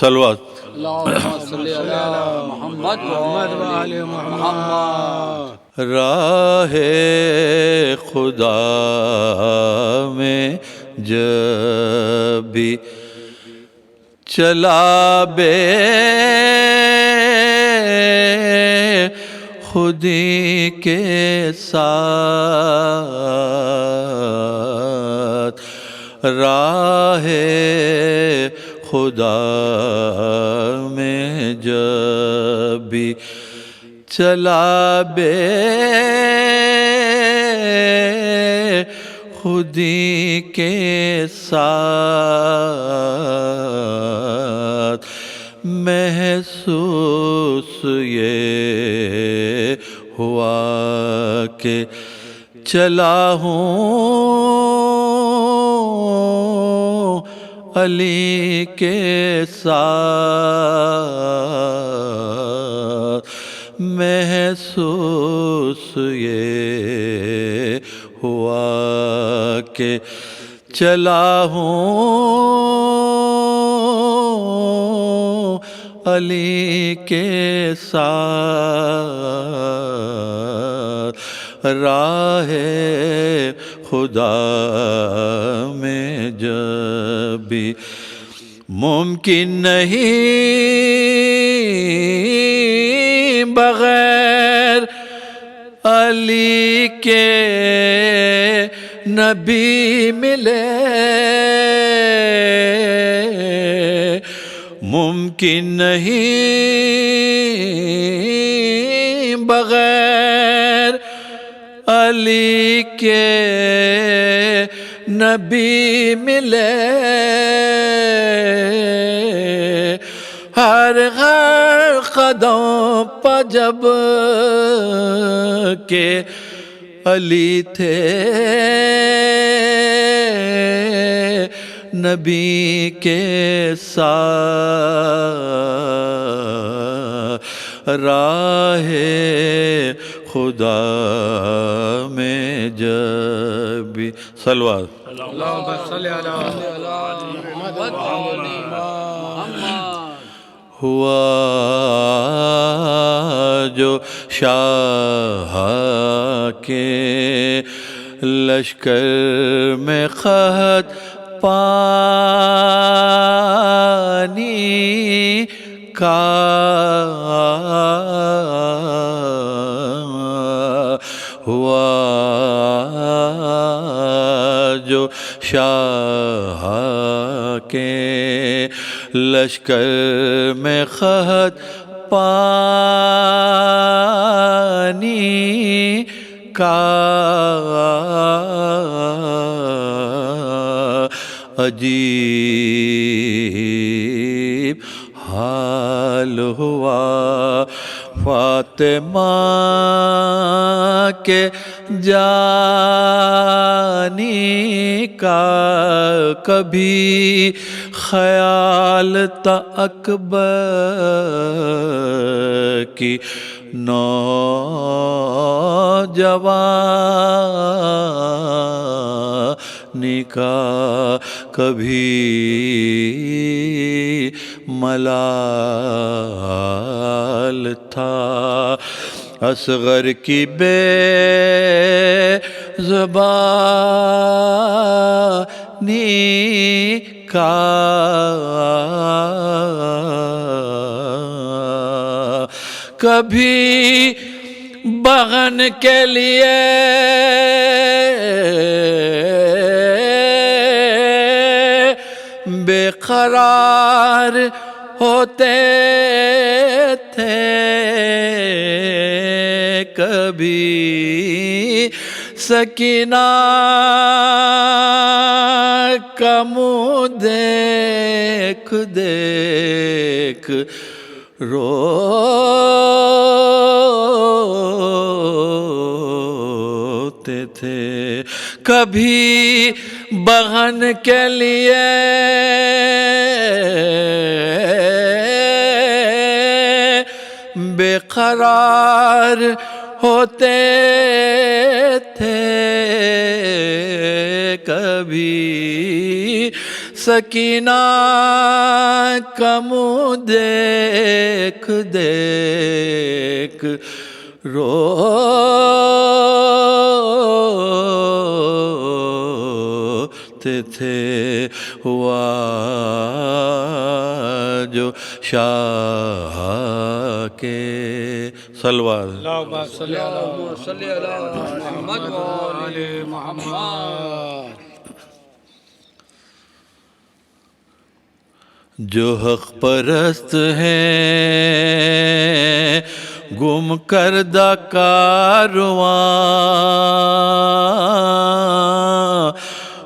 सलवात। राहे खुदा में जब भी चला बे खुदी के साथ, राहे खुदा में जब भी चला बे खुदी के साथ, महसूस ये हुआ कि चला हूँ अली के साथ, महसूस ये हुआ कि चला हूँ अली के साथ, राहे खुदा में जब भी मुमकिन नहीं बगैर अली के नबी मिले, मुमकिन नहीं बगैर अली के नबी मिले, हर कदम पर जब के अली थे नबी के साथ, राहे खुदा में जब भी सलवात। हुआ जो शाह के लश्कर में खत पानी का, हुआ जो शाह के लश्कर में खत पानी का, अजीब हाल हुआ फातिमा के जानी का, कभी ख्याल था अकबर की नौजवानी का, कभी मलाल था असगर की बेज़ुबानी का, कभी बहन के लिए बेकरार होते थे, कभी सकीना का मुँह देख देख रोते थे, कभी बहन के लिए बेकरार होते थे, कभी सकीना का मुँह देख देख रोते थे। हुआ जो शाह के सलवार जो हक परस्त हैं गुम करदा कारवां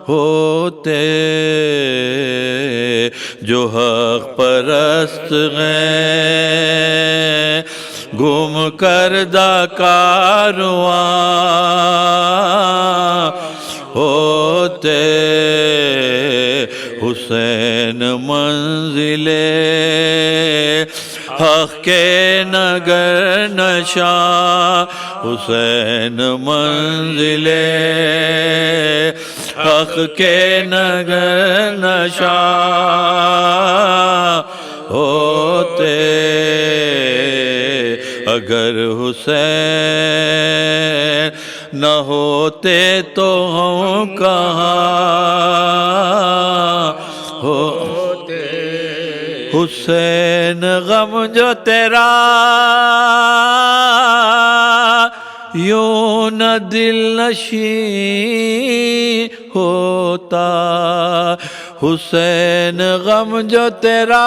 होते, जो हक परस्त हैं गुम करदा कारवां होते। हुसैन मंजिले हक के नगर नशा, हुसैन मंजिले हक के नगर नशा होते। अगर हुसैन न होते तो हम कहाँ होते। हुसैन गम जो तेरा यूं न दिल नशी होता। हुसैन गम जो तेरा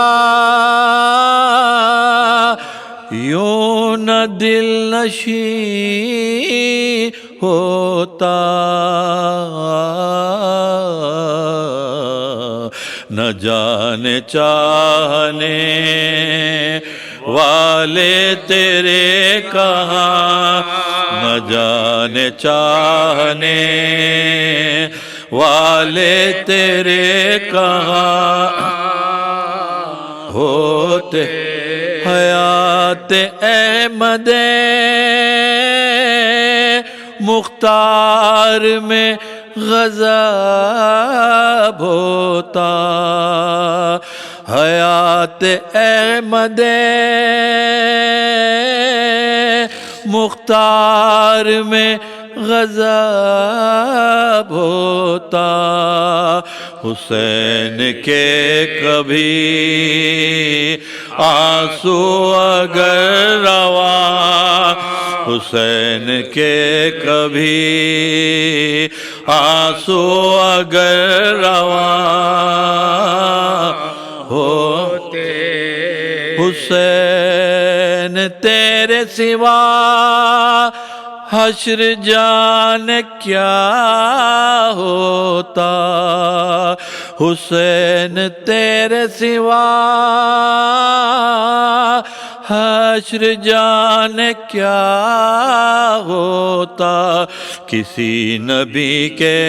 यूं न दिल नशी होता। न जाने चाहने वाले तेरे कहाँ, न जाने चाहने वाले तेरे कहाँ होते। हयात अहमदे मुख्तार में गज़ब होता। हयात अहमदे मुख्तार में गज़ब होता। हुसैन के कभी आंसू अगर रवा, हुसैन के कभी आंसू अगर रवा होते। हुसैन तेरे सिवा हश्र जान क्या होता। हुसैन तेरे सिवा हश्र जान क्या होता। किसी नबी के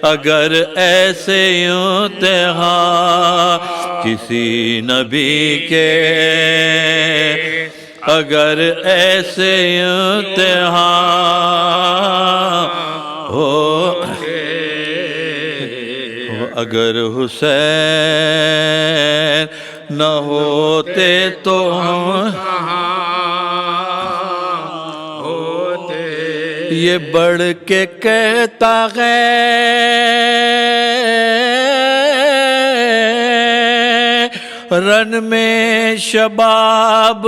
अगर ऐसे इम्तिहान, किसी नबी के अगर ऐसे इम्तिहान हो, अगर हुसैन न होते तो हम होते। ये बढ़ के कहता है रन में शबाब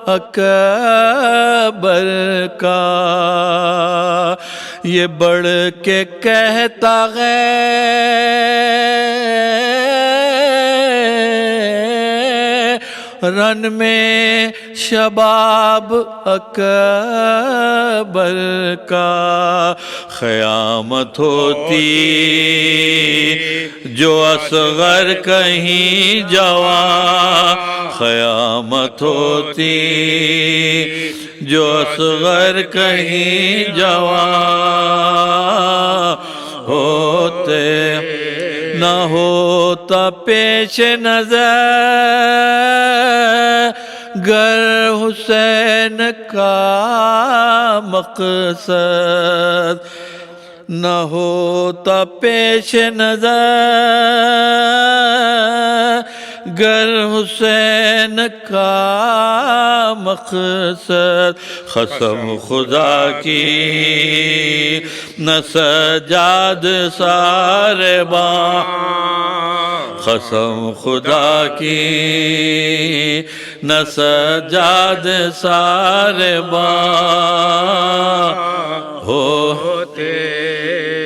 अकबर का, ये बढ़ के कहता है रन में शबाब अकबर का। क़यामत होती जो असगर कहीं जवां, क़यामत होती जो असगर कहीं जवां होते। न होता पेश नजर गर हुसैन का मकसद, न होता पेश नजर गर हुसैन का मकसद। कसम खुदा की न सजाद सारे बा, कसम खुदा की न सजाद सारे बा होते।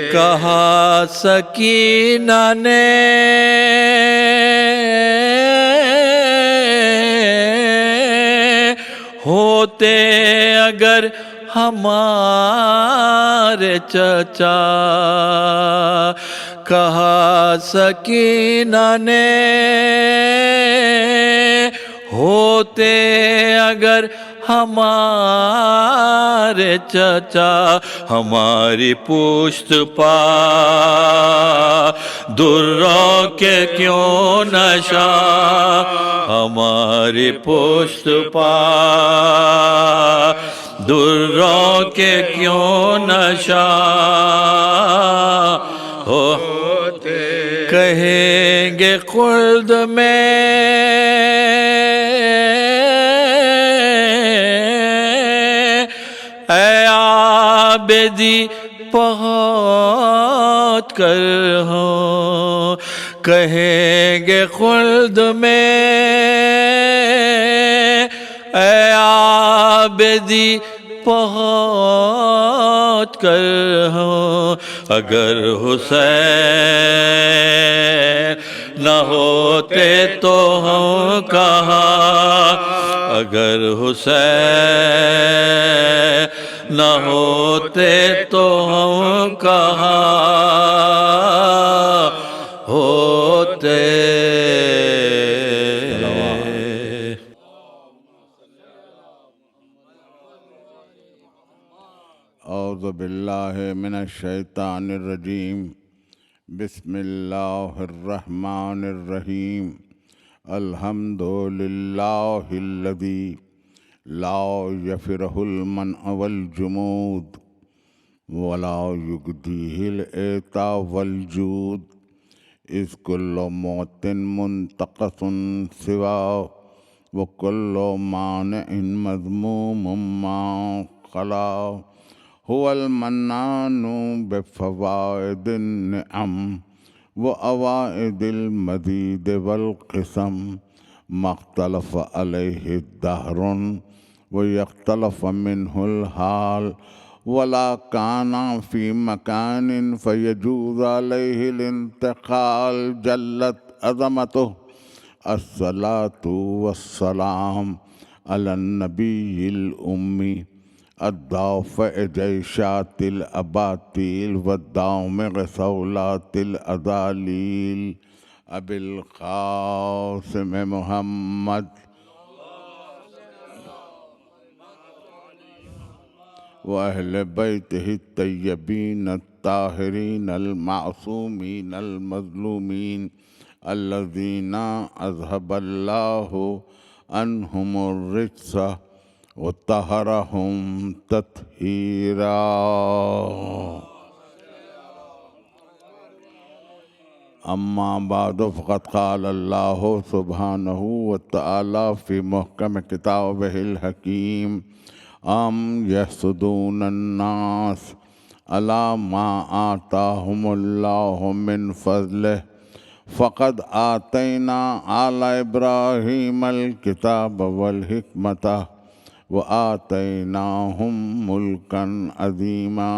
कहा सकीना ने होते अगर हमारे चचा। कहा सकीना ने होते अगर हमारे चचा। हमारी पुश्त पा दुर्रों के क्यों नशा, हमारी पुश्त पा दुर्रों के क्यों नशा होते। कहेंगे खुल्द में आबेदी पहुँच कर हो। कहेंगे खुल्द में आबेदी पहुँच कर हो। अगर हुसैन न होते तो हम कहाँ, अगर हुसैन न होते तो हम कहाँ होते। औज़ु बिल्लाहि मिनश शैतानिर रजीम। बिस्मिल्लाहिर रहमानिर रहीम। अल्हम्दुलिल्लाहिल्लज़ी ला यफ़िरहुल मनअ वल जुमूद वला युगदीहिल एता वल जूद। इज़ कुल्लु मौतिन मुंतक़सुन सिवा व कुल्लु मानिइन मज़मूमुम मा खला। हुवल मन्नानु बिफ़वाइदिन निअम व अवाइदिल मज़ीद वल क़िसम। मख्तलफ़ अलैहि दहरुन व यख्तलफ़ मिन्हुल हाल वला काना फ़ी मकानिन फ़यजूज़ अलैहिल इंतिक़ाल जल्लत अज़मतुहु। अस्सलातु वस्सलाम अलन नबिय्यिल उम्मी अद्दाफ़िअ जैशातिल अबातिल वद्दामिग़ सौलातिल अज़ालील अबिल क़ासिम मुहम्मद व अहले बैतिहि तय्यबीन अत्ताहिरीन अल-मासूमीन अल-मज़लूमीन अल्लज़ीना अज़हबल्लाहु अन्हुमुर रिज्स व तहरहुम तत्हीरा। अम्मा बाद फ़क़द क़ाल अल्लाहु सुब्हानहु व तआला फ़ी मुहकम किताबिहिल हकीम। अम यहसुदूनन नास अला मा आताहुमुल्लाहु मिन फ़ज़लिहि फ़क़द आतैना आला इब्राहीमल किताब वल हिकमत व आतैनाहुम मुल्कन अज़ीमा।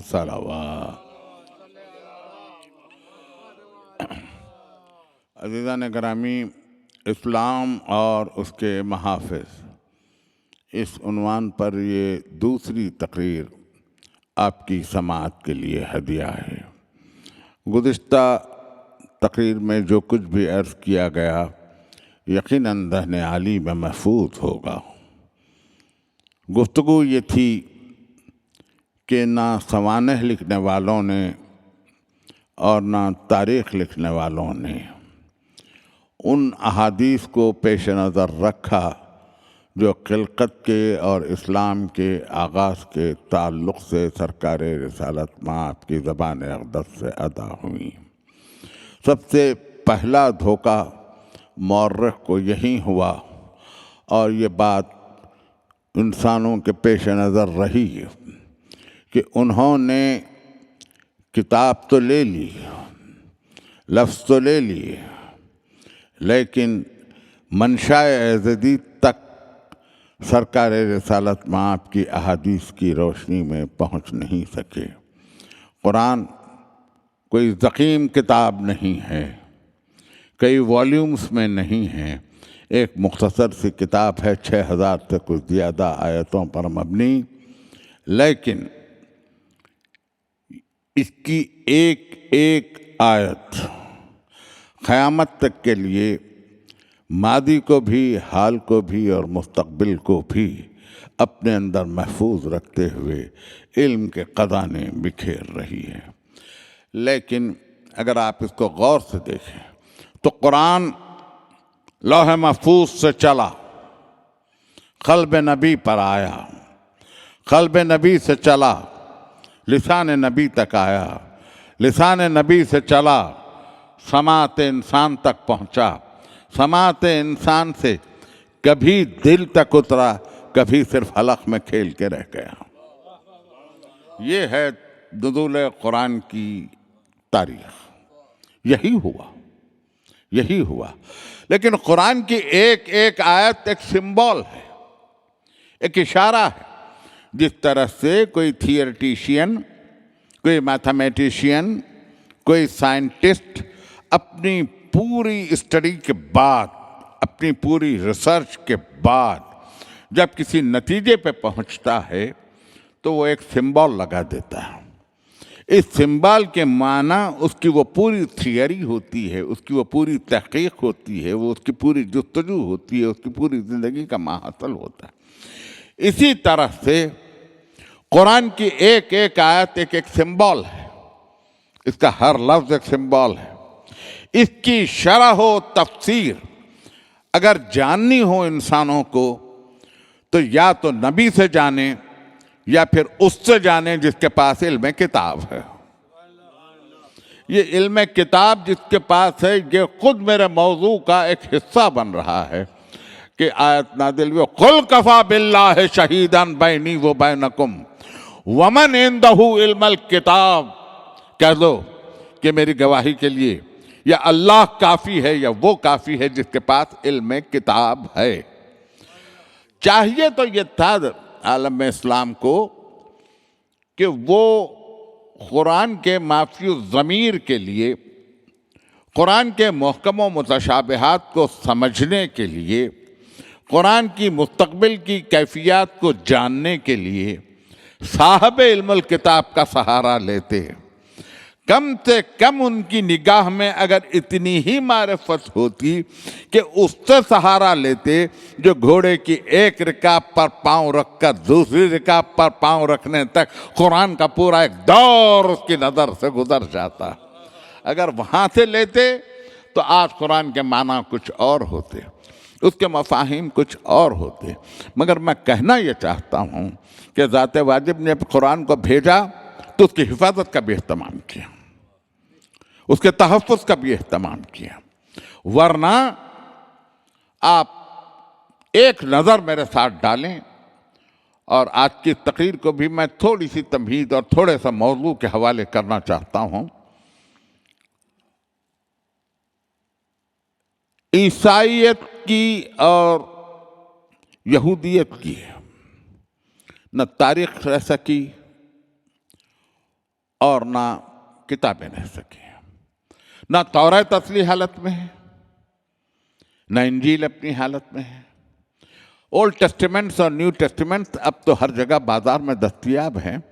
सलावत। अज़ीज़ान गिरामी, इस्लाम और उसके महाफ़िज़, इस उन्वान पर ये दूसरी तकरीर आपकी समाअत के लिए हदिया है। गुज़िश्ता तकरीर में जो कुछ भी अर्ज़ किया गया यकीनन ज़हन आली में महफूज होगा। गुफ्तगू ये थी कि ना सवानह लिखने वालों ने और ना तारीख़ लिखने वालों ने उन अहादीस को पेश नज़र रखा जो खिलकत के और इस्लाम के आगाज़ के ताल्लुक़ से सरकार रिसालत माप की ज़बान अक़दस से अदा हुई। सबसे पहला धोखा मौर्रख को यही हुआ और ये बात इंसानों के पेश नज़र रही कि उन्होंने किताब तो ले ली, लफ्ज़ तो ले लिए, लेकिन मंशा-ए जदीद तक सरकार रिसालत माप की अहादीस की रोशनी में पहुंच नहीं सके। कुरान कोई ज़ख़ीम किताब नहीं है, कई वॉल्यूम्स में नहीं है, एक मुख्तसर सी किताब है 6000 से कुछ ज़्यादा आयतों पर मबनी, लेकिन इसकी एक एक आयत क़यामत तक के लिए मादी को भी, हाल को भी और मुस्तक़बिल को भी अपने अंदर महफूज रखते हुए इल्म के ख़ज़ाने बिखेर रही है। लेकिन अगर आप इसको गौर से देखें तो कुरान लौह महफूज से चला, क़ल्ब नबी पर आया, क़ल्ब नबी से चला, लिसान नबी तक आया, लिसान नबी से चला, समात इंसान तक पहुँचा, समात इंसान से कभी दिल तक उतरा, कभी सिर्फ हलक में खेल के रह गया। ये है नुज़ूल कुरान की तारीख़। यही हुआ, यही हुआ। लेकिन कुरान की एक एक आयत एक सिंबल है, एक इशारा है। जिस तरह से कोई थियरिटिशियन, कोई मैथमेटिशियन, कोई साइंटिस्ट अपनी पूरी स्टडी के बाद, अपनी पूरी रिसर्च के बाद जब किसी नतीजे पे पहुंचता है तो वो एक सिंबल लगा देता है। इस सिंबल के माना उसकी वो पूरी थियरी होती है, उसकी वो पूरी तहक़ीक़ होती है, वो उसकी पूरी जुस्तजू होती है, उसकी पूरी ज़िंदगी का माहासल होता है। इसी तरह से कुरान की एक एक आयत एक एक सिंबल है, इसका हर लफ्ज़ एक सिंबल है। इसकी शरह व तफसीर अगर जाननी हो इंसानों को तो या तो नबी से जाने या फिर उससे जाने जिसके पास इल्म किताब है। ये इल्म किताब जिसके पास है, ये खुद मेरे मौजू का एक हिस्सा बन रहा है कि आयत नादिल हुई, कुल कफ़ा बिल्लाहि शहीदन बैनी व बैनकुम वमन इंदहु इल्मुल किताब। कह दो कि मेरी गवाही के लिए या अल्लाह काफ़ी है या वो काफ़ी है जिसके पास इल्म किताब है। चाहिए तो ये था आलम इस्लाम को कि वो कुरान के माफ़ी ज़मीर के लिए, कुरान के मुहकम व मुतशाबिहात को समझने के लिए, कुरान की मुस्तक़बिल की कैफियत को जानने के लिए साहब इल्मुल किताब का सहारा लेते हैं। कम से कम उनकी निगाह में अगर इतनी ही मारिफत होती कि उससे सहारा लेते जो घोड़े की एक रिकाब पर पांव रखकर दूसरी रिकाब पर पांव रखने तक कुरान का पूरा एक दौर उसकी नज़र से गुजर जाता। अगर वहाँ से लेते तो आज कुरान के माना कुछ और होते, उसके मफाहिम कुछ और होते। मगर मैं कहना ये चाहता हूँ कि ज़ाते वाजिब ने कुरान को भेजा तो उसकी हिफाजत का भी एहतमाम किया, उसके तहफ़्फ़ुज़ का भी एहतमाम किया। वरना आप एक नज़र मेरे साथ डालें और आज की तकरीर को भी मैं थोड़ी सी तमहीद और थोड़े सा मौजू के हवाले करना चाहता हूँ। ईसाईयत की और यहूदियत की न तारीख़ रह सकी और ना किताबें रह सकी। ना तौरात असली हालत में है, ना इंजील अपनी हालत में है। ओल्ड टेस्टामेंट्स और न्यू टेस्टामेंट्स अब तो हर जगह बाज़ार में दस्तयाब हैं।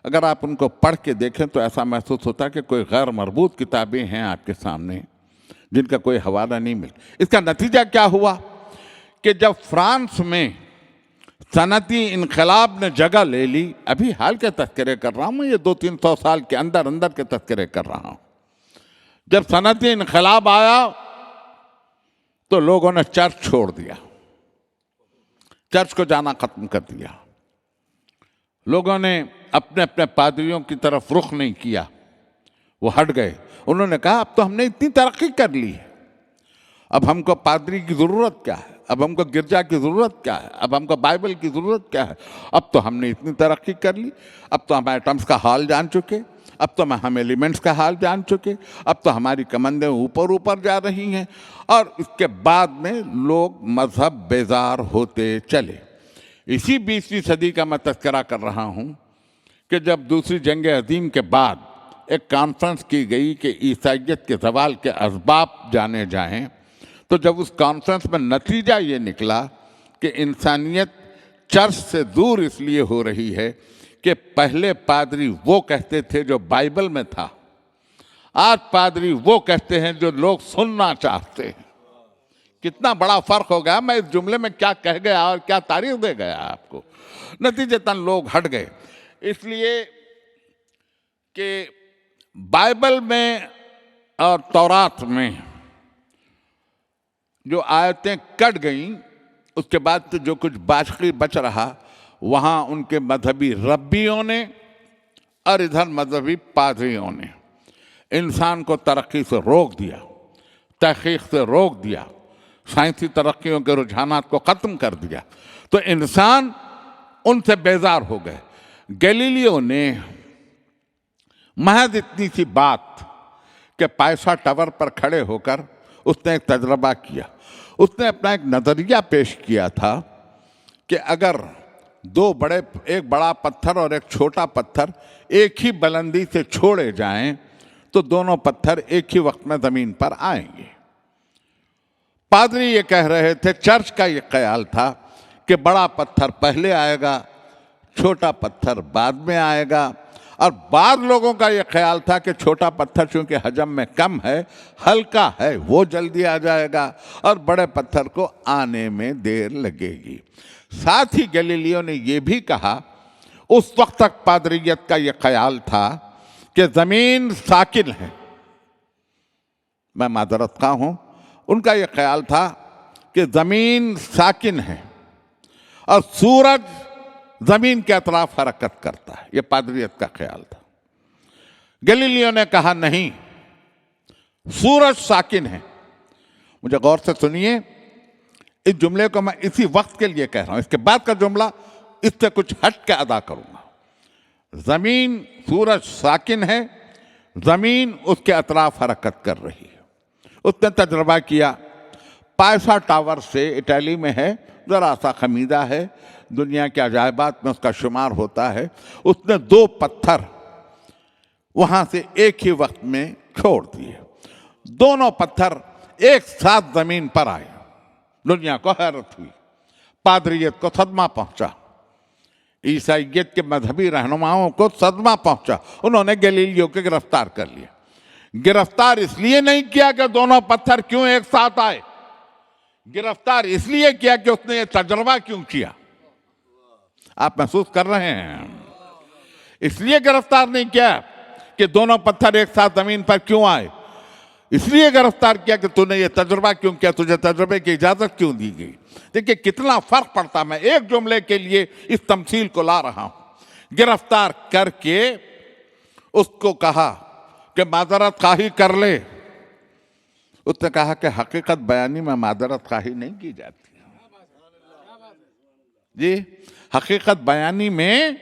अगर आप उनको पढ़ के देखें तो ऐसा महसूस होता है कि कोई गैर मरबूत किताबें हैं आपके सामने जिनका कोई हवाला नहीं मिल। इसका नतीजा क्या हुआ कि जब फ्रांस में सनती इनकलाब ने जगह ले ली, अभी हाल के तस्करे कर रहा हूँ मैं, ये 200-300 साल के अंदर अंदर के तस्करे कर रहा हूँ। जब सनती इनकलाब आया तो लोगों ने चर्च छोड़ दिया, चर्च को जाना खत्म कर दिया। लोगों ने अपने अपने पादरियों की तरफ रुख नहीं किया, वो हट गए। उन्होंने कहा अब तो हमने इतनी तरक्की कर ली है, अब हमको पादरी की ज़रूरत क्या है, अब हमको गिरजा की ज़रूरत क्या है, अब हमको बाइबल की ज़रूरत क्या है, अब तो हमने इतनी तरक्की कर ली, अब तो हम एटम्स का हाल जान चुके, अब तो हम एलिमेंट्स का हाल जान चुके, अब तो हमारी कमंदें ऊपर ऊपर जा रही हैं। और इसके बाद में लोग मजहब बेजार होते चले। इसी 20वीं सदी का मैं तस्करा कर रहा हूँ कि जब दूसरी जंग अज़ीम के बाद एक कॉन्फ्रेंस की गई कि ईसाइयत के ज़वाल के असबाब जाने जाएं, तो जब उस कॉन्फ्रेंस में नतीजा ये निकला कि इंसानियत चर्च से दूर इसलिए हो रही है कि पहले पादरी वो कहते थे जो बाइबल में था, आज पादरी वो कहते हैं जो लोग सुनना चाहते हैं। कितना बड़ा फर्क हो गया। मैं इस जुमले में क्या कह गया और क्या तारीफ दे गया आपको। नतीजतन लोग हट गए, इसलिए कि बाइबल में और तौरात में जो आयतें कट गईं, उसके बाद तो जो कुछ बाकी बच रहा वहाँ उनके मजहबी रब्बियों ने और इधर मजहबी पादरियों ने इंसान को तरक्की से रोक दिया, तहकीक से रोक दिया, साइंसी तरक्कियों के रुझानात को ख़त्म कर दिया। तो इंसान उनसे बेजार हो गए। गैलीलियो ने महज इतनी सी बात कि पाइसा टावर पर खड़े होकर उसने एक तजर्बा किया। उसने अपना एक नज़रिया पेश किया था कि अगर एक बड़ा पत्थर और एक छोटा पत्थर एक ही बुलंदी से छोड़े जाएं तो दोनों पत्थर एक ही वक्त में ज़मीन पर आएंगे। पादरी ये कह रहे थे, चर्च का ये ख्याल था कि बड़ा पत्थर पहले आएगा, छोटा पत्थर बाद में आएगा। और बाद लोगों का ये ख्याल था कि छोटा पत्थर चूंकि हजम में कम है, हल्का है, वो जल्दी आ जाएगा और बड़े पत्थर को आने में देर लगेगी। साथ ही गैलीलियो ने यह भी कहा, उस वक्त तक पादरियत का यह ख्याल था कि ज़मीन साकिन है। मैं मादरत खा हूँ, उनका यह ख्याल था कि ज़मीन साकिन है और सूरज ज़मीन के अतराफ हरकत करता है। यह पादरियत का ख्याल था। गैलीलियो ने कहा नहीं, सूरज साकिन है। मुझे गौर से सुनिए, इस जुमले को मैं इसी वक्त के लिए कह रहा हूं, इसके बाद का जुमला इससे कुछ हट के अदा करूंगा। ज़मीन, सूरज साकिन है, ज़मीन उसके अतराफ हरकत कर रही है। उसने तजर्बा किया, पाइसा टावर से, इटली में है, ज़रा सा खमीदा है, दुनिया के अजायबात में उसका शुमार होता है। उसने 2 पत्थर वहाँ से एक ही वक्त में छोड़ दिए। दोनों पत्थर एक साथ ज़मीन पर आए। दुनिया को हैरत हुई, पादरियत को सदमा पहुँचा, ईसाइयत के मजहबी रहनुमाओं को सदमा पहुँचा। उन्होंने गैलीलियो को गिरफ्तार कर लिया। गिरफ्तार इसलिए नहीं किया कि दोनों पत्थर क्यों एक साथ आए, गिरफ्तार इसलिए किया कि उसने ये तजर्बा क्यों किया। आप महसूस कर रहे हैं? इसलिए गिरफ्तार नहीं किया कि दोनों पत्थर एक साथ जमीन पर क्यों आए, इसलिए गिरफ्तार किया कि तूने ये तजुर्बा क्यों किया, तुझे तजुर्बे की इजाजत क्यों दी गई। देखिए कितना फर्क पड़ता। मैं एक जुमले के लिए इस तमसील को ला रहा हूं। गिरफ्तार करके उसको कहा कि माजरत खाही कर ले। उसने कहा कि हकीकत बयानी में माजरत खाही नहीं की जाती जी, हकीकत बयानी में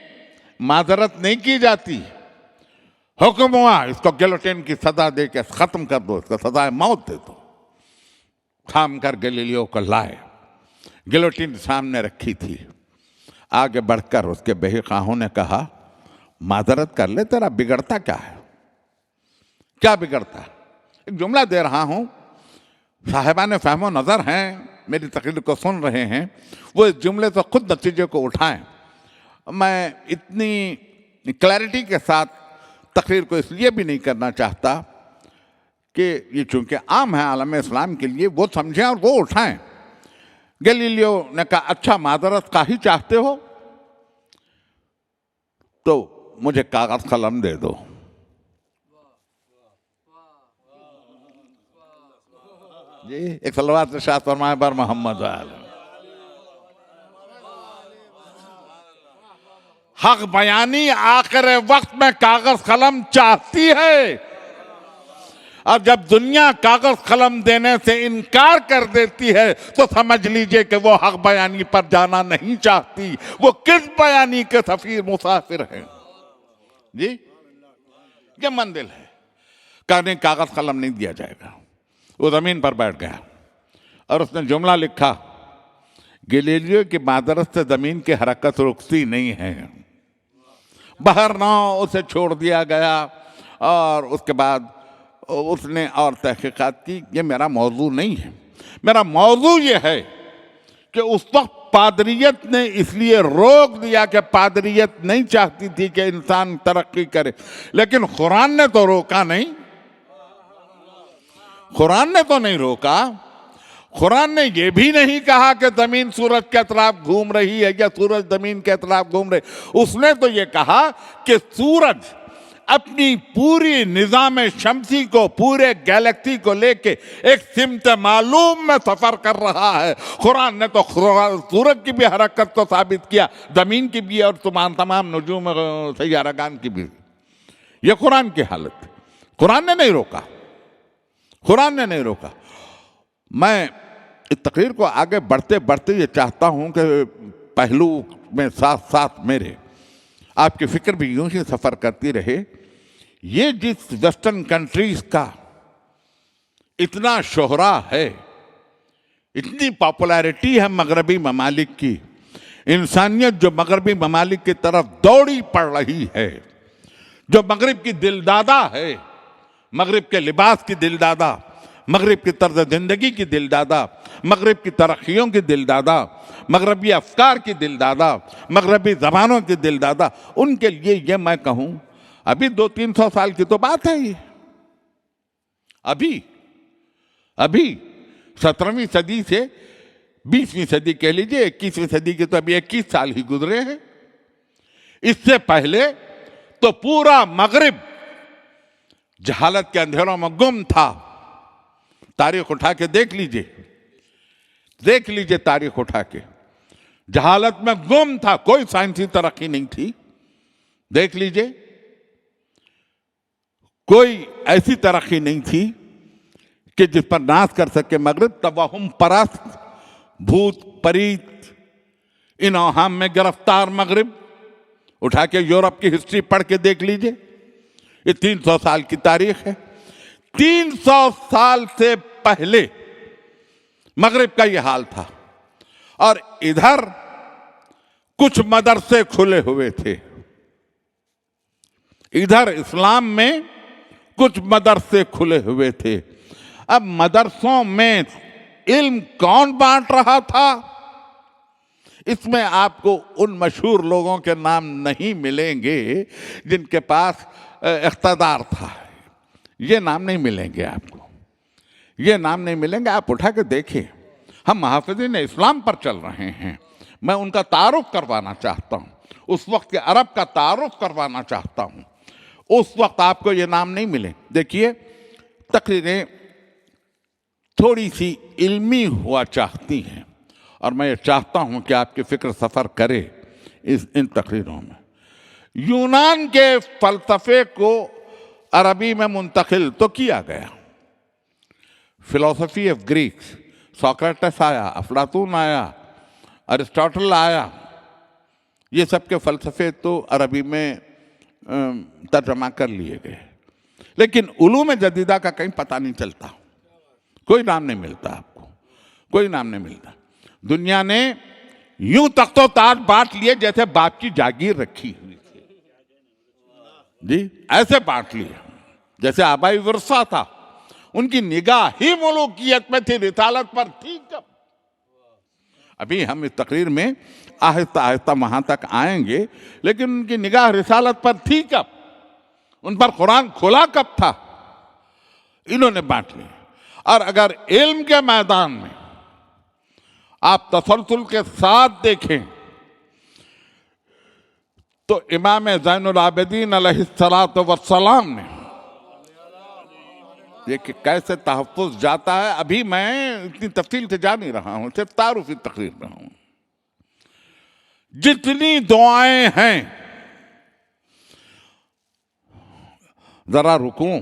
माजरत नहीं की जाती। हुक्म हुआ इसको गिलोटिन की सजा दे के खत्म कर दो, इसको सजाए मौत दे दो। थाम कर गैलीलियो को लाए, गिलोटिन सामने रखी थी। आगे बढ़कर उसके बहीखाहों ने कहा, माजरत कर ले, तेरा बिगड़ता क्या है, क्या बिगड़ता है। एक जुमला दे रहा हूं, साहिबान फहमो नज़र हैं, मेरी तकरीर को सुन रहे हैं, वो इस जुमले से खुद नतीजे को उठाएं। मैं इतनी क्लैरिटी के साथ तकरीर को इसलिए भी नहीं करना चाहता कि ये चूंकि आम है आलम इस्लाम के लिए, वो समझें और वो उठाएं। गैलीलियो ने कहा, अच्छा माजरत का ही चाहते हो तो मुझे कागज कलम दे दो। जी, एक सलवात शाह फरमाए बर मोहम्मद। हक बयानी आखिर वक्त में कागज कलम चाहती है, और जब दुनिया कागज कलम देने से इनकार कर देती है तो समझ लीजिए कि वो हक बयानी पर जाना नहीं चाहती, वो किस बयानी के सफीर मुसाफिर हैं जी। ये मंजिल है, कहने कागज कलम नहीं दिया जाएगा। वो जमीन पर बैठ गया और उसने जुमला लिखा, गैलीलियो की मादरत से जमीन की हरकत रुकती नहीं है। बाहर ना उसे छोड़ दिया गया और उसके बाद उसने और तहकीकात की। ये मेरा मौजू नहीं है, मेरा मौजू ये है कि उस वक्त पादरियत ने इसलिए रोक दिया कि पादरियत नहीं चाहती थी कि इंसान तरक्की करे, लेकिन कुरान ने तो रोका नहीं। कुरान ने तो नहीं रोका। कुरान ने यह भी नहीं कहा कि जमीन सूरज के अतराफ घूम रही है या सूरज जमीन के अतराफ घूम रही। उसने तो ये कहा कि सूरज अपनी पूरी निजाम शमसी को, पूरे गैलेक्सी को लेके एक सिमत मालूम में सफर कर रहा है। कुरान ने तो सूरज की भी हरकत को साबित किया, जमीन की भी और तमाम नजूम सैयारागान की भी। ये कुरान की हालत, कुरान ने नहीं रोका, कुरान ने नहीं रोका। मैं इस तकरीर को आगे बढ़ते बढ़ते ये चाहता हूं कि पहलू में साथ साथ मेरे आपकी फिक्र भी यूं ही सफर करती रहे। ये जिस वेस्टर्न कंट्रीज का इतना शोहरा है, इतनी पॉपुलैरिटी है मगरबी ममालिक की, इंसानियत जो मगरबी ममालिक की तरफ दौड़ी पड़ रही है, जो मगरिब की दिलदादा है, मगरिब के लिबास की दिलदादा, मगरिब की तर्ज जिंदगी की दिलदादा, मगरिब की तरक्कियों की दिलदादा, मगरबी अफकार की दिलदादा, मगरबी जबानों की दिलदादा, उनके लिए ये मैं कहूं, अभी 200-300 साल की तो बात है ये। अभी 17वीं सदी से 20वीं सदी कह लीजिए, 21वीं सदी के तो अभी 21 साल ही गुजरे हैं। इससे पहले तो पूरा मगरिब जहालत के अंधेरों में गुम था। तारीख उठा के देख लीजिए तारीख उठा के, जहालत में गुम था, कोई साइंसी तरक्की नहीं थी। देख लीजिए, कोई ऐसी तरक्की नहीं थी कि जिस पर नाश कर सके मगरिब। तवहुम परस्त, भूत परीत, इन औहाम में गिरफ्तार मगरिब। उठा के यूरोप की हिस्ट्री पढ़ के देख लीजिए, ये 300 साल की तारीख है। 300 साल से पहले मगरिब का यह हाल था, और इधर कुछ मदरसे खुले हुए थे। इधर इस्लाम में कुछ मदरसे खुले हुए थे। अब मदरसों में इल्म कौन बांट रहा था, इसमें आपको उन मशहूर लोगों के नाम नहीं मिलेंगे जिनके पास इख्तिदार था। ये नाम नहीं मिलेंगे आपको, ये नाम नहीं मिलेंगे। आप उठा के देखिए, हम मुहाफ़िज़ीन इस्लाम पर चल रहे हैं। मैं उनका तारुफ करवाना चाहता हूँ, उस वक्त के अरब का तारुफ करवाना चाहता हूँ। उस वक्त आपको ये नाम नहीं मिले। देखिए, तकरीरें थोड़ी सी इल्मी हुआ चाहती हैं, और मैं ये चाहता हूँ कि आपकी फ़िक्र सफ़र करे इन तकरीरों में। यूनान के फ़लसफ़े को अरबी में मुंतकिल तो किया गया। फिलॉसफी ऑफ ग्रीक्स, सोक्रेटिस आया, अफलातून आया, अरिस्टोटल आया, ये सब के फ़लसफ़े तो अरबी में तर्जमा कर लिए गए, लेकिन उलूम जदीदा का कहीं पता नहीं चलता। कोई नाम नहीं मिलता आपको, कोई नाम नहीं मिलता। दुनिया ने यूं तख्तो ताज बांट लिए जैसे बाप की जागीर रखी हुई थी जी, ऐसे बांट लिए जैसे आबाई विरसा था। उनकी निगाह ही मुल्कियत में थी, रिसालत पर थी कब। अभी हम इस तकरीर में आहिस्ता आहिस्ता वहां तक आएंगे, लेकिन उनकी निगाह रिसालत पर थी कब, उन पर कुरान खुला कब था, इन्होंने बांट लिया। और अगर इल्म के मैदान में आप तसलसल के साथ देखें तो इमाम ज़ैनुल आबिदीन अलैहिस्सलातु वस्सलाम ने ये कि कैसे तहफ़्फ़ुज़ जाता है, अभी मैं इतनी तफसील से जा नहीं रहा हूं, सिर्फ तारुफ़ी तकरीर में हूं। जितनी दुआएं हैं जरा रुकूं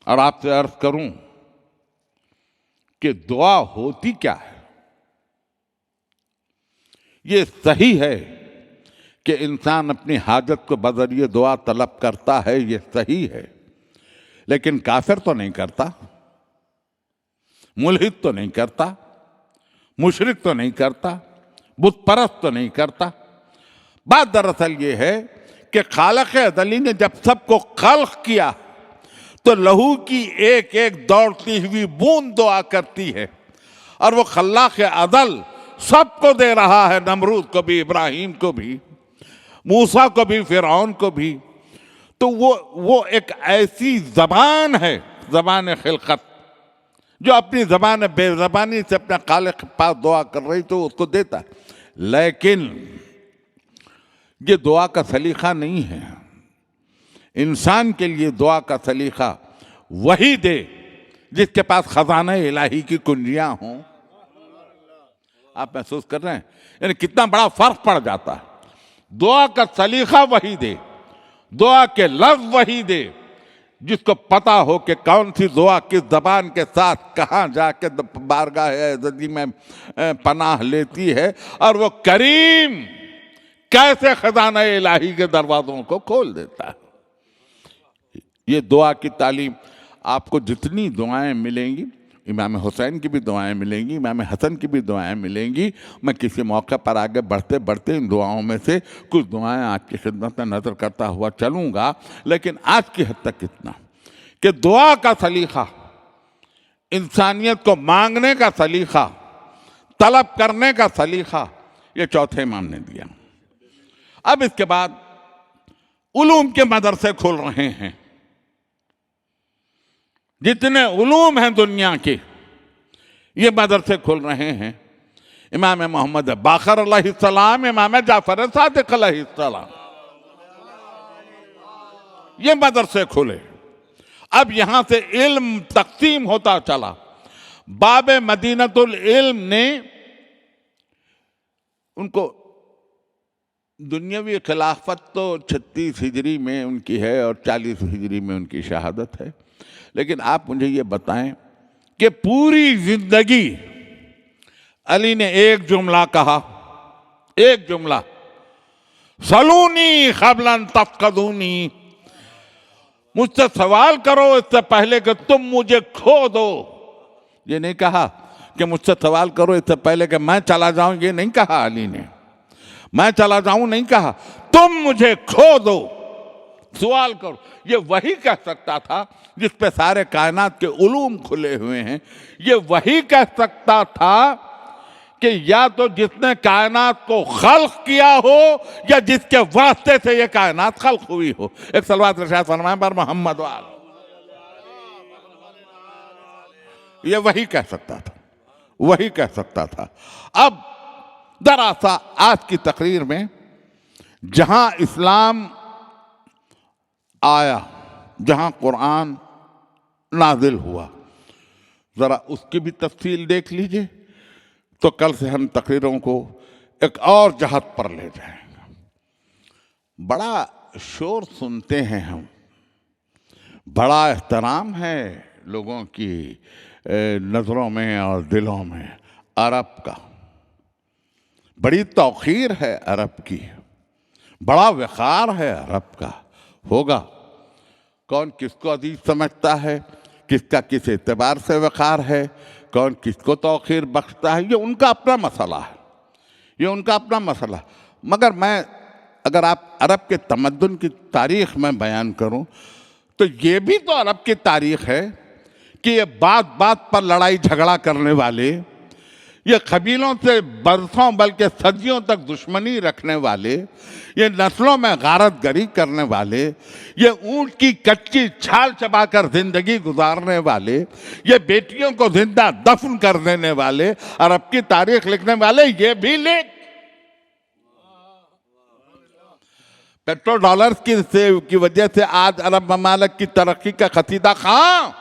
और आपसे अर्ज करूं कि दुआ होती क्या है। ये सही है कि इंसान अपनी हाजत को बजरिए दुआ तलब करता है, ये सही है, लेकिन काफिर तो नहीं करता, मुल्हिद तो नहीं करता, मुशरिक तो नहीं करता, बुत परस्त तो नहीं करता। बात दरअसल ये है कि खालिक अज़ली ने जब सबको खल्क किया तो लहू की एक एक दौड़ती हुई बूंद दुआ करती है, और वो खल्लाक अज़ल सबको दे रहा है, नमरूद को भी, इब्राहिम को भी, मूसा को भी, फिरौन को भी। तो वो एक ऐसी जबान है, जबान खिलकत, जो अपनी जबान बेजबानी से अपने खालिक के पास दुआ कर रही तो उसको देता है। लेकिन ये दुआ का सलीका नहीं है। इंसान के लिए दुआ का सलीका वही दे जिसके पास खजाना इलाही की कुंजियां हों। आप महसूस कर रहे हैं यानी कितना बड़ा फर्क पड़ जाता है। दुआ का सलीका वही दे, दुआ के लफ्ज वही दे जिसको पता हो कि कौन सी दुआ किस जबान के साथ कहाँ जाके बारगाह अज़ली में पनाह लेती है, और वो करीम कैसे खजाना इलाही के दरवाजों को खोल देता है। ये दुआ की तालीम आपको जितनी दुआएं मिलेंगी, इमाम हुसैन की भी दुआएं मिलेंगी, इमाम हसन की भी दुआएं मिलेंगी। मैं किसी मौके पर आगे बढ़ते बढ़ते इन दुआओं में से कुछ दुआएं आपकी खिदमत में नजर करता हुआ चलूंगा, लेकिन आज की हद तक इतना कि दुआ का सलीका, इंसानियत को मांगने का सलीका, तलब करने का सलीका, ये चौथे इमाम ने दिया। अब इसके बाद उलूम के मदरसे खुल रहे हैं। जितने उलूम हैं दुनिया के, ये मदरसे खुल रहे हैं। इमाम मोहम्मद बाकर अलैहिस्सलाम, इमाम जाफर सादिक अलैहिस्सलाम, ये मदरसे खुले। अब यहां से इल्म तकसीम होता चला। बाब मदीनतुल इल्म ने उनको, दुनियावी खिलाफत तो 36 हिजरी में उनकी है और 40 हिजरी में उनकी शहादत है, लेकिन आप मुझे ये बताएं कि पूरी जिंदगी अली ने एक जुमला कहा, एक जुमला, सलूनी क़ब्लन तफ़क़दूनी, मुझसे सवाल करो इससे पहले कि तुम मुझे खो दो। ये नहीं कहा कि मुझसे सवाल करो इससे पहले कि मैं चला जाऊं, ये नहीं कहा अली ने। मैं चला जाऊं नहीं कहा, तुम मुझे खो दो, सवाल करो। ये वही कह सकता था जिस पे सारे कायनात के उलूम खुले हुए हैं। ये वही कह सकता था कि या तो जिसने कायनात को खल्क किया हो या जिसके वास्ते से ये कायनात खल्क हुई हो। एक सलवात इरशाद फरमाएं पर मोहम्मद वाल, ये वही कह सकता था, वही कह सकता था। अब दरअसल आज की तकरीर में जहां इस्लाम आया, जहां कुरान नाजिल हुआ, जरा उसकी भी तफसील देख लीजिए, तो कल से हम तकरीरों को एक और जहत पर ले जाएंगे। बड़ा शोर सुनते हैं हम, बड़ा एहतराम है लोगों की नज़रों में और दिलों में अरब का, बड़ी तौक़ीर है अरब की, बड़ा वक़ार है अरब का। होगा कौन किसको अजीज समझता है, किसका किस एतबार से वक़ार है, कौन किसको तौक़ीर बख्शता है, ये उनका अपना मसला है, ये उनका अपना मसला। मगर मैं, अगर आप अरब के तमद्दुन की तारीख़ में बयान करूं तो ये भी तो अरब की तारीख़ है कि ये बात बात पर लड़ाई झगड़ा करने वाले, ये कबीलों से बरसों बल्कि सदियों तक दुश्मनी रखने वाले, ये नस्लों में गारतगरी करने वाले, ये ऊंट की कच्ची छाल चबाकर जिंदगी गुजारने वाले, ये बेटियों को जिंदा दफन कर देने वाले, अरब की तारीख लिखने वाले, ये भी लिख पेट्रोल डॉलर की वजह से आज अरब ममालिक की तरक्की का खतीदा कहां,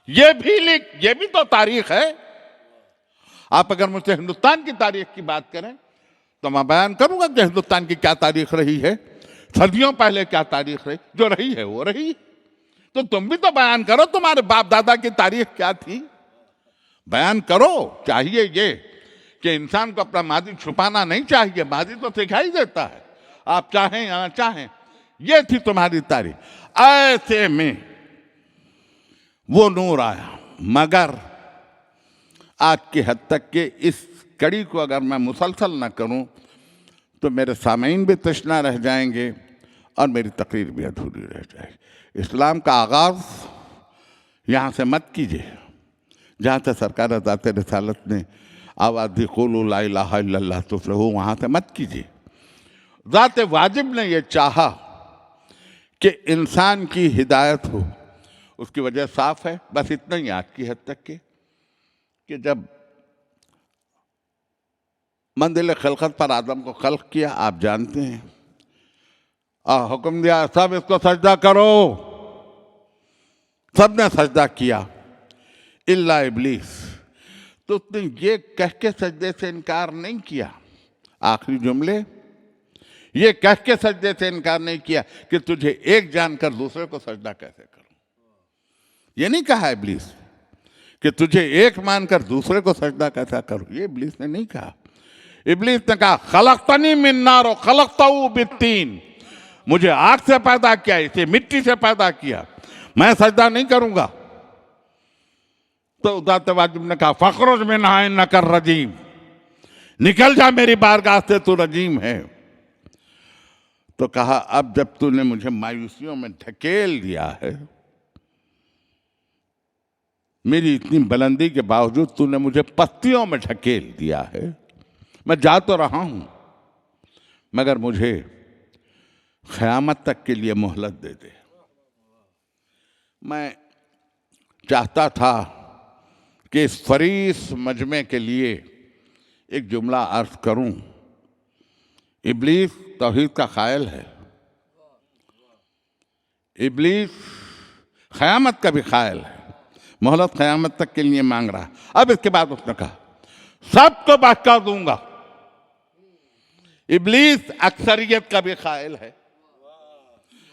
ये भी लिख, ये भी तो तारीख है। आप अगर मुझसे हिंदुस्तान की तारीख की बात करें तो मैं बयान करूंगा कि हिंदुस्तान की क्या तारीख रही है। सदियों पहले क्या तारीख रही, जो रही है वो रही। तो तुम भी तो बयान करो, तुम्हारे बाप दादा की तारीख क्या थी, बयान करो। चाहिए ये कि इंसान को अपना माजी छुपाना नहीं चाहिए, माजी तो सिखाई देता है, आप चाहें या ना चाहें। ये थी तुम्हारी तारीख। ऐसे में वो नूर आया। मगर आज की हद तक के इस कड़ी को अगर मैं मुसलसल न करूं तो मेरे सामीन भी तशना रह जाएंगे और मेरी तकरीर भी अधूरी रह जाएगी। इस्लाम का आगाज़ यहाँ से मत कीजिए जहाँ से सरकार ज़ात रिसालत ने आवाज़ दी क़ुलू ला इलाहा इल्लल्लाह तुफ़्लिहू, वहाँ से मत कीजिए। ज़ात वाजिब ने यह चाहा कि इंसान की हिदायत हो, उसकी वजह साफ है। बस इतना ही आज की हद तक के कि जब मंजिल खिलकत पर आदम को खल्क किया, आप जानते हैं, और हुक्म दिया सब इसको सजदा करो, सबने सजदा किया इल्ला इब्लीस। तो उसने ये कह के सजदे से इनकार नहीं किया, आखिरी जुमले ये कह के सजदे से इनकार नहीं किया कि तुझे एक जानकर दूसरे को सजदा कैसे करूं। ये नहीं कहा इब्लीस कि तुझे एक मानकर दूसरे को सजदा कैसा करूं, ये इब्लीस ने नहीं कहा। इब्लीस ने कहा खलक़तनी मिन नार व खलक़तहू बित्तीन, मुझे आग से पैदा किया, इसे मिट्टी से पैदा किया, मैं सजदा नहीं करूंगा। तो ज़ात वाजिब ने कहा फ़ख़्रुज मिन्हा इन्नका रजीम, निकल जा मेरी बारगाह से, तू रजीम है। तो कहा अब जब तूने मुझे मायूसियों में ढकेल दिया है, मेरी इतनी बुलंदी के बावजूद तूने मुझे पत्तियों में ढकेल दिया है, मैं जा तो रहा हूं मगर मुझे क़यामत तक के लिए मोहलत दे दे। मैं चाहता था कि इस फरीस मजमे के लिए एक जुमला अर्ज करूं। इब्लीस तौहीद का कायल है, इब्लीस क़यामत का भी कायल है, मोहलत क़यामत तक के लिए मांग रहा। अब इसके बाद उसने कहा सबको बहका दूंगा। इब्लीस अक्सरियत का भी कायल है।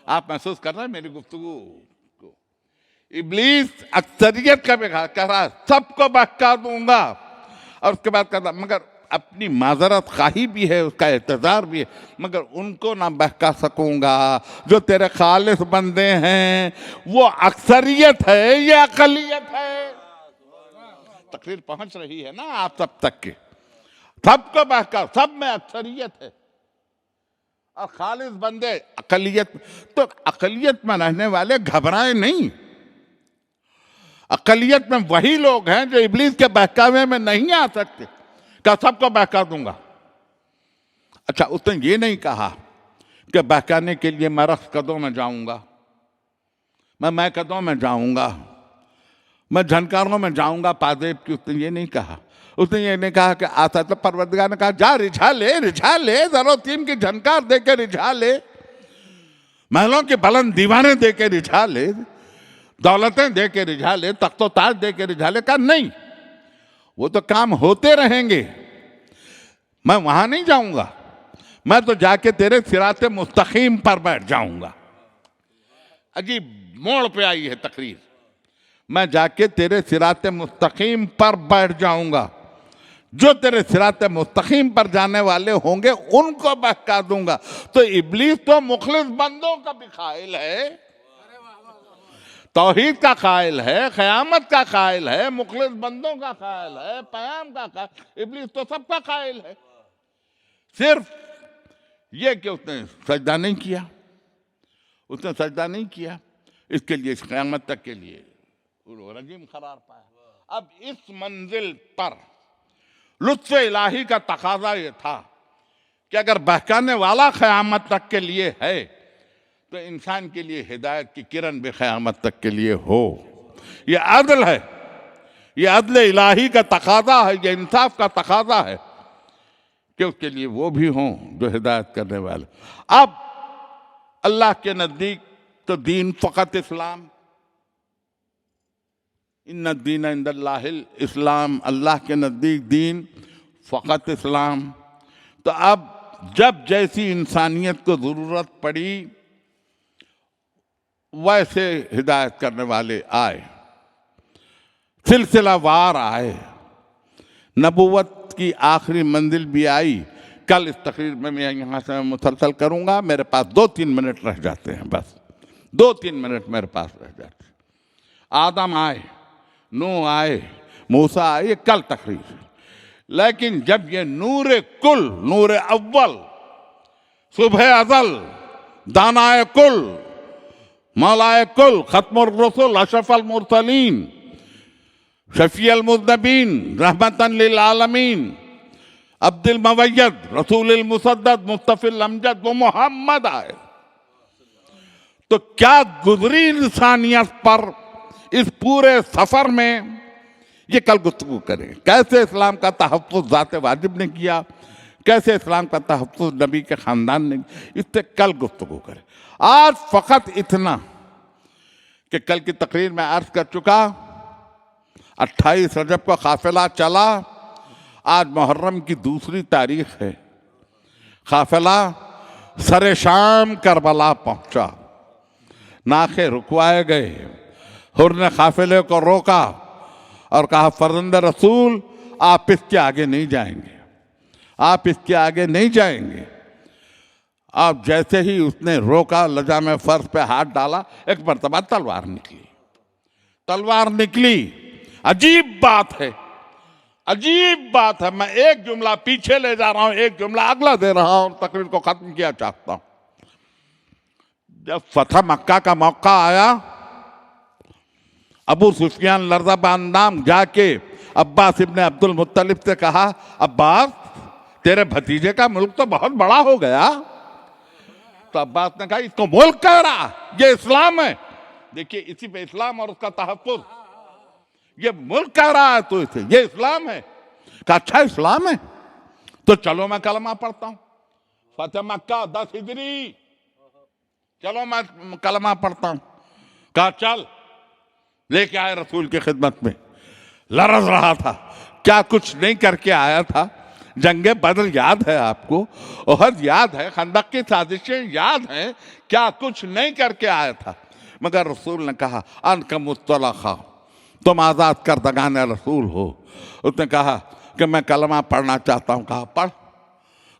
आप महसूस कर रहे हैं मेरी गुफ्तगू को? इब्लीस अक्सरियत का भी कह रहा है सबको बहका दूंगा, और उसके बाद कहता मगर अपनी माजरत खाही भी है, उसका एतजार भी है, मगर उनको ना बहका सकूंगा जो तेरे खालिस बंदे हैं। वो अक्सरियत है या अकलियत है? तकरीर पहुंच रही है ना आप सब तक के? सबको बहका, सब में अक्सरियत है और खालिस बंदे अकलियत। तो अकलियत में रहने वाले घबराए नहीं। अकलियत में वही लोग हैं जो इब्लीस के बहकावे में नहीं आ सकते। क्या सबको बहका दूंगा? अच्छा, उसने ये नहीं कहा कि बहकाने के लिए मैं रक्स कदों में जाऊंगा, मैं कदों में जाऊंगा, मैं झनकारों में जाऊंगा पादेब की। उसने ये नहीं कहा। उसने ये नहीं कहा कि आता तो परवरदिगार ने कहा जा रिझा ले ज़रूरतीम की झनकार दे के रिझा ले, महलों की बुलंद दीवारें दे के रिझा ले, दौलतें दे के रिझा ले, तख्तो ताज दे के रिझा ले। कहा नहीं, वो तो काम होते रहेंगे, मैं वहां नहीं जाऊंगा, मैं तो जाके तेरे सिराते मुस्तकीम पर बैठ जाऊंगा। अजीब मोड़ पे आई है तकरीर। मैं जाके तेरे सिराते मुस्तकीम पर बैठ जाऊंगा, जो तेरे सिराते मुस्तकीम पर जाने वाले होंगे उनको बहका दूंगा। तो इब्लीस तो मुखलिस बंदों का भी कायल है, तौहीद का कायल है, क़यामत का कायल है, मुखलिस बंदों का कायल है, पयाम का कायल। इब्लीस तो सबका कायल है। सिर्फ ये कि उसने सजदा नहीं किया, उसने सजदा नहीं किया, इसके लिए इस क़यामत तक के लिए रजीम करार पाया। अब इस मंजिल पर लुत्फ़ इलाही का तकाजा ये था कि अगर बहकाने वाला क़यामत तक के लिए है तो इंसान के लिए हिदायत की किरण भी क़यामत तक के लिए हो। ये अदल है, ये अदल इलाही का तकाजा है, ये इंसाफ का तकाजा है कि उसके लिए वो भी हों जो हिदायत करने वाले। अब अल्लाह के नज़दीक तो दीन फ़कत इस्लाम, इन्ना दीन इंदल्लाहिल इस्लाम, अल्लाह के नज़दीक दीन फ़कत इस्लाम। तो अब जब जैसी इंसानियत को ज़रूरत पड़ी वैसे हिदायत करने वाले आए, सिलसिलावार आए, नबूवत की आखिरी मंजिल भी आई। कल इस तकरीर में मैं यहाँ से मुसलसल करूँगा, मेरे पास 2-3 मिनट रह जाते हैं, बस 2-3 मिनट मेरे पास रह जाते हैं। आदम आए, नूह आए, मूसा आए, ये कल तकरीर। लेकिन जब ये नूर कुल, नूर अव्वल, सुबह अज़ल, दानाए कुल, मौलाए कुल, खत्मुर रसूल, अशरफुल मुरसलीन, शफीउल मुज़नबीन, रहमतन लिल आलमीन, अब्दुल मवय्यद, रसूलुल मुसद्दद, मुस्तफ़िल अमजद, वो मोहम्मद आए। तो क्या गुजरी इंसानियत पर इस पूरे सफर में, ये कल गुफ्तगू करें। कैसे इस्लाम का तहफ़्फ़ुज़ ज़ात वाजिब ने किया, कैसे इस्लाम का तहफ़्फ़ुज़ नबी के ख़ानदान ने, इससे कल गुफ्तगू करें। आज फ़कत इतना कि कल की तकरीर में अर्ज़ कर चुका, 28 रजब को काफ़िला चला। आज मुहर्रम की दूसरी तारीख है। काफ़िला सरे शाम करबला पहुंचा, नाखे रुकवाए गए। हुर ने काफ़िले को रोका और कहा, फर्जंद रसूल आप इसके आगे नहीं जाएंगे, आप इसके आगे नहीं जाएंगे। अब जैसे ही उसने रोका, लजा में फर्श पे हाथ डाला, एक मरतबा तलवार निकली। तलवार निकली, अजीब बात है, अजीब बात है। मैं एक जुमला पीछे ले जा रहा हूं, एक जुमला अगला दे रहा हूं, तकरीर को खत्म किया चाहता हूं। जब फतह मक्का का मौका आया, अबू सुफियान लर्ज़ा बांदाम जाके अब्बास इब्ने अब्दुल मुत्तलिब से कहा, अब्बास तेरे भतीजे का मुल्क तो बहुत बड़ा हो गया। तो अब्बास ने कहा, इसको मुल्क कह रहा, ये इस्लाम है। देखिए, इसी पे इस्लाम और उसका तहफ़्फ़ुज़, ये मुल्क कह रहा है तो इसे ये इस्लाम है। कहा, अच्छा इस्लाम है तो चलो मैं कलमा पढ़ता हूं। फतह मक्का 10 हिजरी, चलो मैं कलमा पढ़ता हूं। कहा चल, लेके आए रसूल की खिदमत में। लरज़ रहा था, क्या कुछ नहीं करके आया था। जंगे बदर याद है आपको, ओहद याद है, खंदक की साजिशें याद हैं, क्या कुछ नहीं करके आया था। मगर रसूल ने कहा, अनका मुस्तलखा, तुम आज़ाद करदगान रसूल हो। उसने कहा कि मैं कलमा पढ़ना चाहता हूँ। कहा पढ़।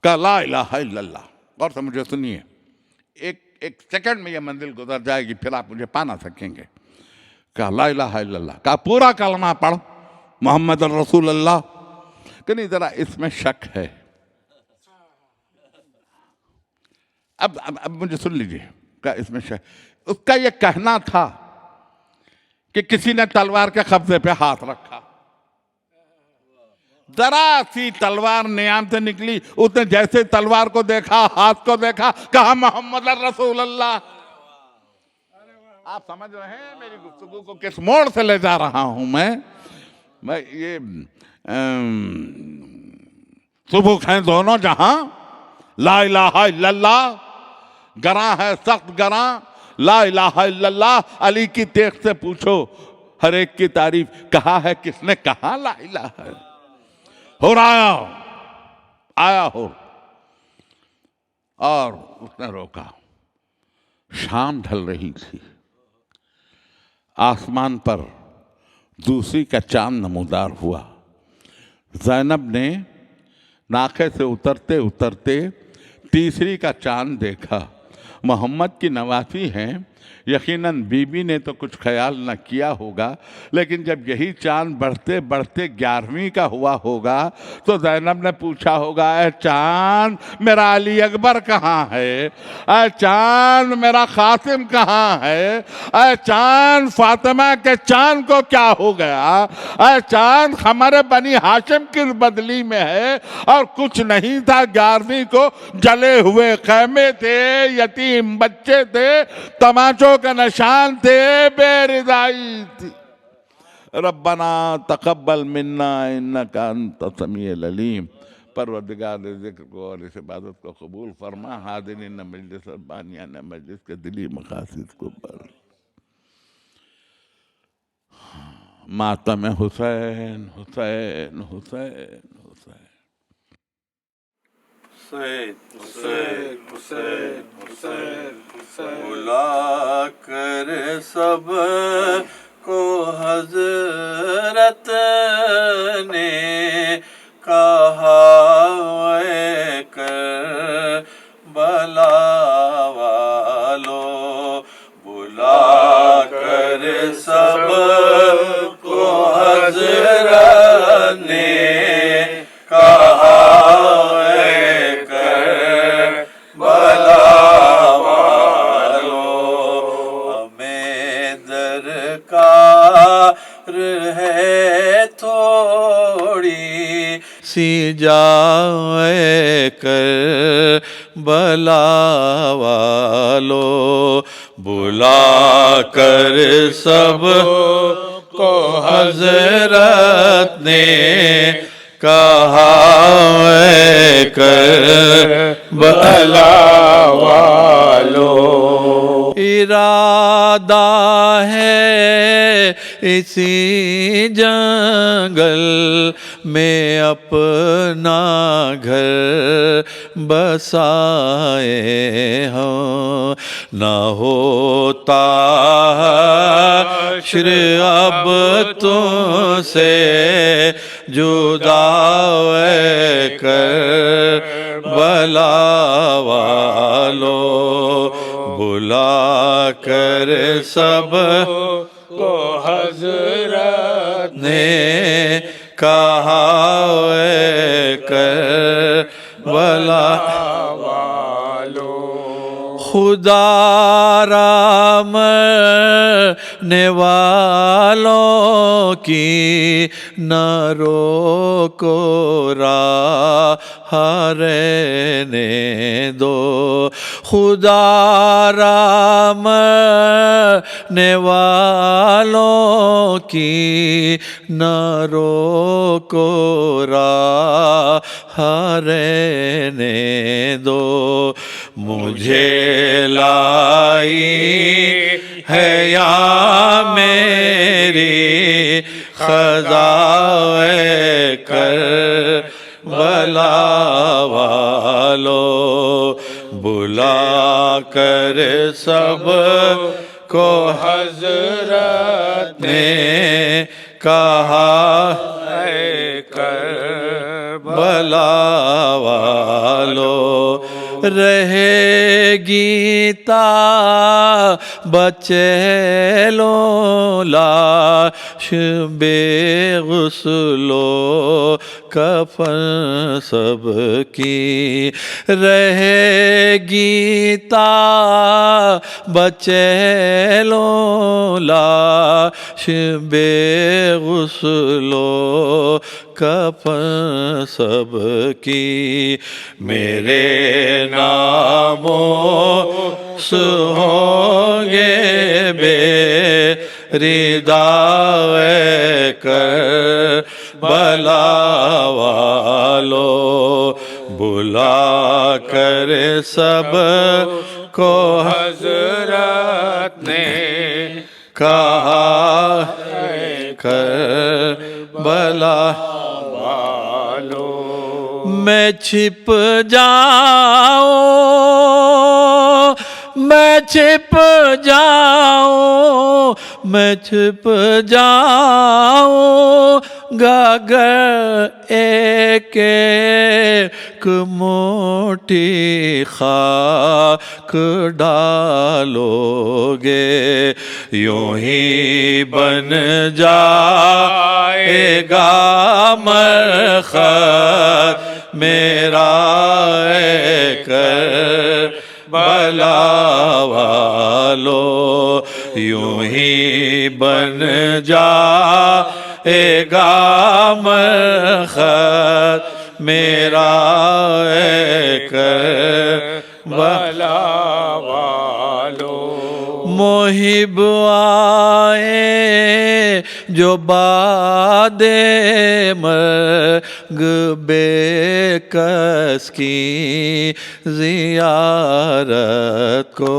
कहा ला इलाहा इल्लल्लाह। और मुझे सुनिए, एक सेकंड में ये मंजिल गुजर जाएगी, फिर आप मुझे पा ना सकेंगे। कहा ला इलाहा इल्लल्लाह। कहा पूरा कलमा पढ़, मोहम्मद रसूल अल्लाह। कि नहीं, जरा इसमें शक है। अब मुझे सुन लीजिए, क्या इसमें शक। उसका ये कहना था कि किसी ने तलवार के कब्जे पे हाथ रखा, जरा सी तलवार नियाम से निकली, उसने जैसे तलवार को देखा, हाथ को देखा, कहा मोहम्मद रसूल अल्लाह। आप समझ रहे हैं मेरी गुफ्तगू को किस मोड़ से ले जा रहा हूं मैं ये सुबह हैं दोनों जहां, ला इलाहा इल्लल्लाह, गरा है सख्त गरा, ला इलाहा इल्लल्लाह। अली की तेख से पूछो, हर एक की तारीफ। कहा है किसने, कहा ला इलाहा। हो आया हो, और उसने रोका। शाम ढल रही थी, आसमान पर दूसरी का चांद नमूदार हुआ। ज़ैनब ने नाखे से उतरते उतरते तीसरी का चांद देखा। मोहम्मद की नवासी हैं, यकीनन बीबी ने तो कुछ ख्याल न किया होगा, लेकिन जब यही चांद बढ़ते बढ़ते 11वीं का हुआ होगा तो ज़ैनब ने पूछा होगा, ऐ चांद मेरा अली अकबर कहाँ है, ऐ चांद मेरा कासिम कहाँ है, ऐ चांद फातिमा के चांद को क्या हो गया, ऐ चांद हमारे बनी हाशिम किस बदली में है। और कुछ नहीं था, 11वीं को जले हुए खैमे थे, यतीम बच्चे थे, तमाचों का निशान थे, बेरिदाई थी। रब्बना तकब्बल मिन्ना इन्नका अंत समीउल अलीम। परवरदिगार ज़िक्र को और इस इबादत को कबूल फरमा। हाज़िरीन मजलिस और बानियान मजलिस के दिली मकासिद को पर मातम हुसैन हुसैन हुसैन हुसैन। हुसैन हुसैन हुसैन हुसैन बुला कर सब को हजरत ने कहा कर बला वालो बुला कर सब को हजरत ने कहा कर बला वालो हमें दरकार है थोड़ी सी जाए कर बला वालो बुला कर सब को हजरत ने कहा कर बला वालो इरादा है इसी जंगल में अपना घर बसाए हों न होता श्री अब तुमसे जुदा कर बला वालो बुला कर सब को हजरत ने कहा कर बला वालो खुदा राम ने वालों की न रोको राह रहने दो खुदा राम ने वालों की न रोको राह रहने दो मुझे लाई है या मेरी खज़ाए कर बला वालो बुला कर सब को हजरत ने कहा कर बला वालो रहेगी ता बचे लो लाश बेगुस्लो कफन सबकी रहेगी ता बचे लो लाश बेगुस्लो कफन सबकी मेरे नामों से होंगे बेरिदाए कर बला वालो बुला कर सब को हजरत ने कहा कर बला वालो मैं छिप जाऊं मैं छिप जाऊं मैं छिप जाऊं गागर एक एक मोटी खाक डालोगे यूं ही बन जाएगा मरखत मेरा कर बला वालो यूं ही बन जाएगा मरखत मेरा कर बला वालो मोहिब आए जो बादे मर्ग बेकस की ज़ियारत को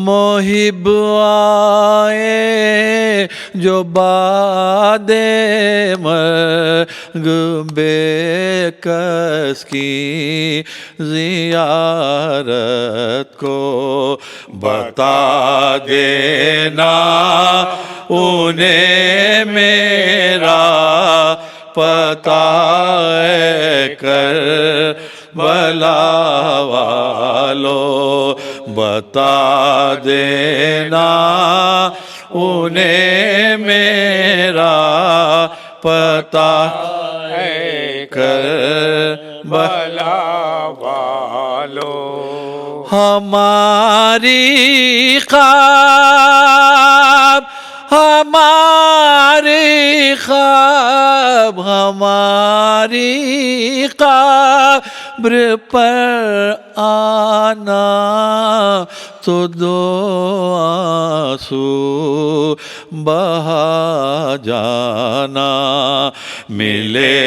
मोहिब आए जो बादे मर्ग बेकस की ज़ियारत को बता देना उन्हें मेरा पता कर भला वालों बता देना उन्हें मेरा पता कर भला वालों हमारी ख्वाब हमारी कब्र पर आना तो दो आंसू बहा जाना मिले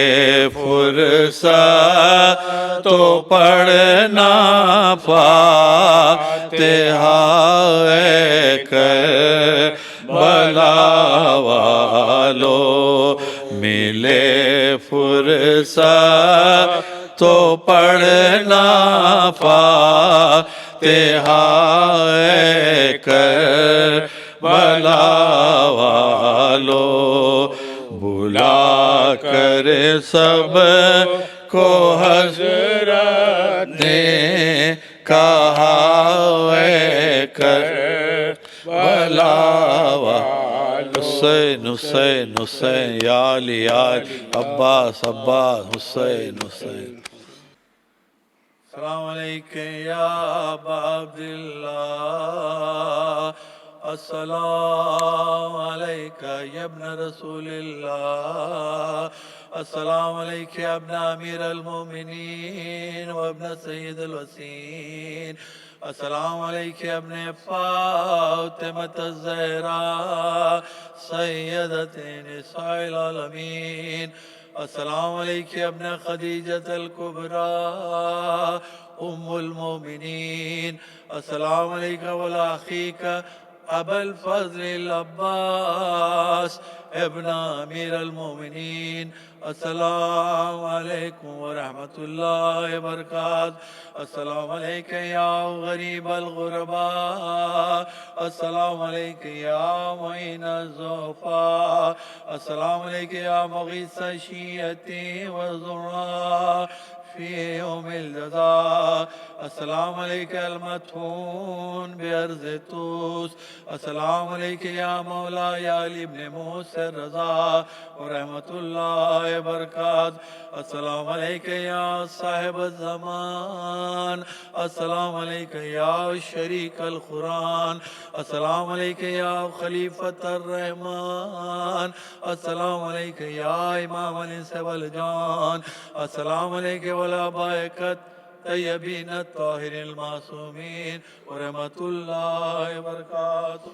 फुर्सत तो पढ़ना फातिहा कर भला वालों मिले फुर्सत तो पढ़ना फातिहा कर भला वालों बुला कर सब को हज़रत ने कहा कर भला हुसैन हुसैन हुसैन या अली अब्बास अब्बास हुसैन हुसैन अस्सलाम वालेकुम या अबा अब्दुल्लाह अस्सलाम अलैका या इब्न रसूलिल्लाह अस्सलाम अलैका या इब्न अमीर अल-मोमिनीन व इब्न सय्यद अल-वसीन अस्सलाम अलैका या इब्न फातिमत अज़-ज़हरा सय्यदत निसाइल आलमीन अस्सलाम अलैका या इब्न खदीजत अल-कुबरा उम्मुल मोमिनीन अस्सलाम अलैका व अला अखीका अबुल फज़ल अब्बास इब्न अमीर अल-मोमिनीन अस्सलामु अलैकुम व रहमतुल्लाहि व बरकातहू अस्सलामु अलैका या गरीब अल-गुरबा अस्सलामु अलैका या मुईन अज़-ज़ुफ़ा अस्सलामु अलैका या मुग़ीथ अश-शिय्यती व ज़ुर्रा फी यौमिल जज़ा अस्सलामु अलैका अल-मदफ़ून बिअर्ज़ तूस अस्सलामु अलैका या मौला या अली इब्न मूसा रज़ा व रहमतुल्लाहि व बरकातहू अस्सलामु अलैका या साहिब ज़मान अस्सलामु अलैका या शरीक अल-कुरान अस्सलामु अलैका या खलीफत ar-रहमान अस्सलामु अलैका या इमाम अल-इंस वल जान अस्सलामु अलैका व अला बाइकत तय्यबीन अत-ताहिरीन मासूमीन व रहमतुल्लाहि व बरकातहू।